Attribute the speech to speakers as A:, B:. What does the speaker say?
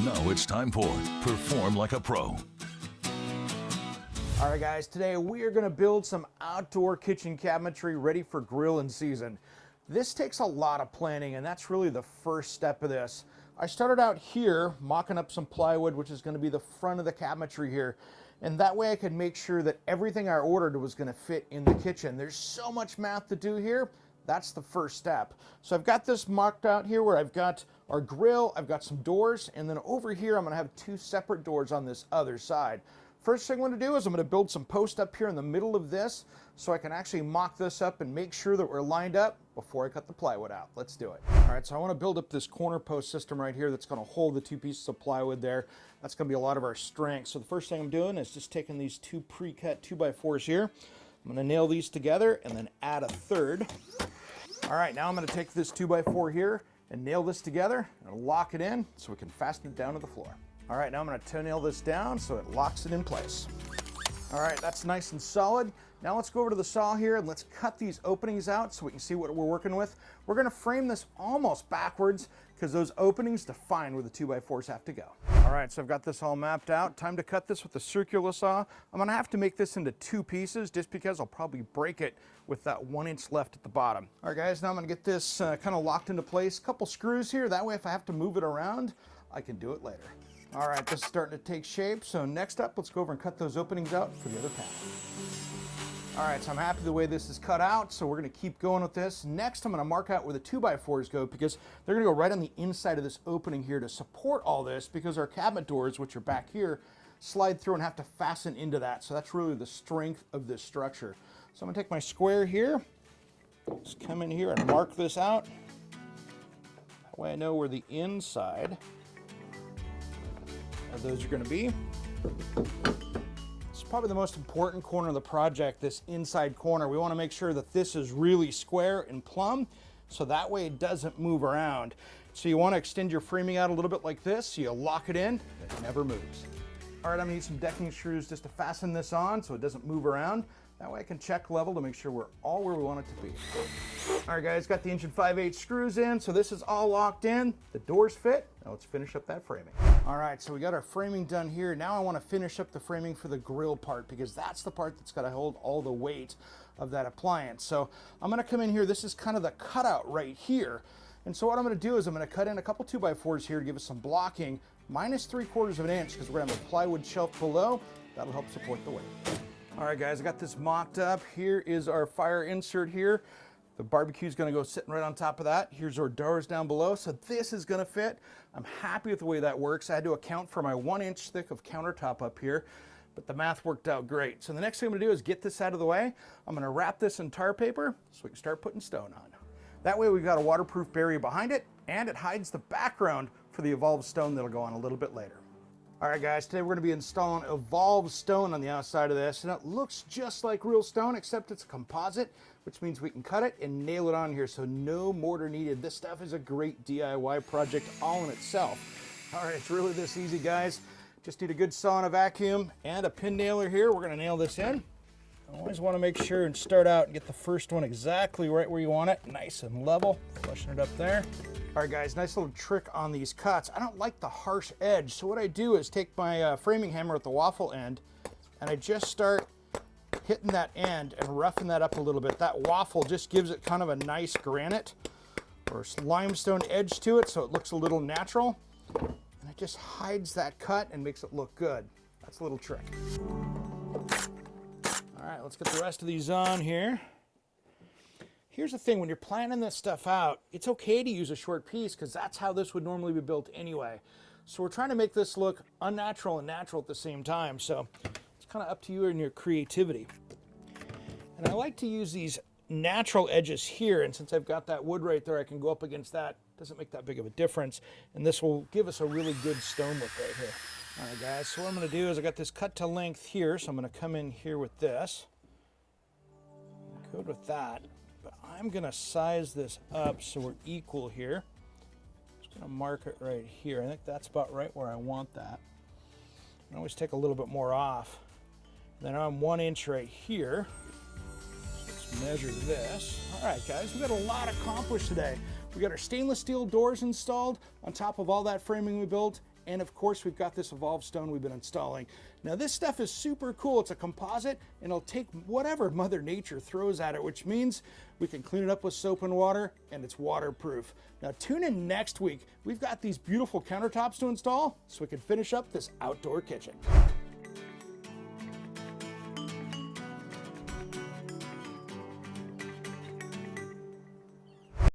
A: Now it's time for Perform Like a Pro.
B: All right, guys, today we are going to build some outdoor kitchen cabinetry ready for grilling season. This takes a lot of planning, and that's really the first step of this. I started out here mocking up some plywood, which is going to be the front of the cabinetry here. And that way I could make sure that everything I ordered was going to fit in the kitchen. There's so much math to do here. That's the first step. So I've got this mocked out here where I've got our grill, I've got some doors, and then over here I'm going to have two separate doors on this other side. First thing I'm going to do is I'm going to build some posts up here in the middle of this so I can actually mock this up and make sure that we're lined up before I cut the plywood out. Let's do it. All right, so I want to build up this corner post system right here that's going to hold the two pieces of plywood there. That's going to be a lot of our strength. So the first thing I'm doing is just taking these two pre-cut 2x4s here. I'm going to nail these together and then add a third. All right, now I'm going to take this 2x4 here and nail this together and lock it in so we can fasten it down to the floor. All right, now I'm going to toe nail this down so it locks it in place. All right, that's nice and solid. Now let's go over to the saw here and let's cut these openings out so we can see what we're working with. We're going to frame this almost backwards because those openings define where the 2x4s have to go. All right, so I've got this all mapped out. Time to cut this with the circular saw. I'm going to have to make this into two pieces just because I'll probably break it with that 1 inch left at the bottom. All right, guys, now I'm going to get this kind of locked into place. A couple screws here. That way if I have to move it around, I can do it later. All right, this is starting to take shape. So next up, let's go over and cut those openings out for the other panel. All right, so I'm happy the way this is cut out, so we're gonna keep going with this. Next, I'm gonna mark out where the 2x4s go because they're gonna go right on the inside of this opening here to support all this because our cabinet doors, which are back here, slide through and have to fasten into that. So that's really the strength of this structure. So I'm gonna take my square here, just come in here and mark this out. That way I know where the inside of those are going to be. It's probably the most important corner of the project, this inside corner. We want to make sure that this is really square and plumb so that way it doesn't move around. So you want to extend your framing out a little bit like this so you lock it in, it never moves. All right, I'm going to need some decking screws just to fasten this on so it doesn't move around. That way I can check level to make sure we're all where we want it to be. All right, guys, got the 1 5/8 screws in, so this is all locked in. The doors fit. Now let's finish up that framing. All right, so we got our framing done here. Now I want to finish up the framing for the grill part because that's the part that's got to hold all the weight of that appliance. So I'm going to come in here. This is kind of the cutout right here. And so what I'm going to do is I'm going to cut in a couple 2x4s here to give us some blocking, minus 3/4 of an inch because we're going to have a plywood shelf below. That'll help support the weight. All right, guys, I got this mocked up. Here is our fire insert here. The barbecue is going to go sitting right on top of that. Here's our doors down below. So this is going to fit. I'm happy with the way that works. I had to account for my 1 inch thick of countertop up here, but the math worked out great. So the next thing I'm going to do is get this out of the way. I'm going to wrap this in tar paper so we can start putting stone on. That way we've got a waterproof barrier behind it, and it hides the background for the Evolve stone that'll go on a little bit later. All right, guys, today we're going to be installing Evolve stone on the outside of this, and it looks just like real stone, except it's a composite, which means we can cut it and nail it on here, so no mortar needed. This stuff is a great DIY project all in itself. All right, it's really this easy, guys. Just need a good saw and a vacuum and a pin nailer here. We're going to nail this in. Always want to make sure and start out and get the first one exactly right where you want it, nice and level, flushing it up there. All right, guys, nice little trick on these cuts. I don't like the harsh edge, so what I do is take my framing hammer at the waffle end, and I just start hitting that end and roughing that up a little bit. That waffle just gives it kind of a nice granite or limestone edge to it, so it looks a little natural, and it just hides that cut and makes it look good. That's a little trick. All right, let's get the rest of these on here. Here's the thing, when you're planning this stuff out, it's okay to use a short piece because that's how this would normally be built anyway. So we're trying to make this look unnatural and natural at the same time. So it's kind of up to you and your creativity. And I like to use these natural edges here. And since I've got that wood right there, I can go up against that. Doesn't make that big of a difference. And this will give us a really good stone look right here. All right, guys, so what I'm going to do is I got this cut to length here. So I'm going to come in here with this. Good with that. But I'm going to size this up so we're equal here. Just going to mark it right here. I think that's about right where I want that. I always take a little bit more off. Then I'm 1 inch right here. So let's measure this. All right, guys, we've got a lot accomplished today. We got our stainless steel doors installed on top of all that framing we built, And of course, we've got this Evolve stone we've been installing. Now this stuff is super cool. It's a composite and it'll take whatever Mother Nature throws at it, which means we can clean it up with soap and water, and it's waterproof. Now tune in next week. We've got these beautiful countertops to install so we can finish up this outdoor kitchen.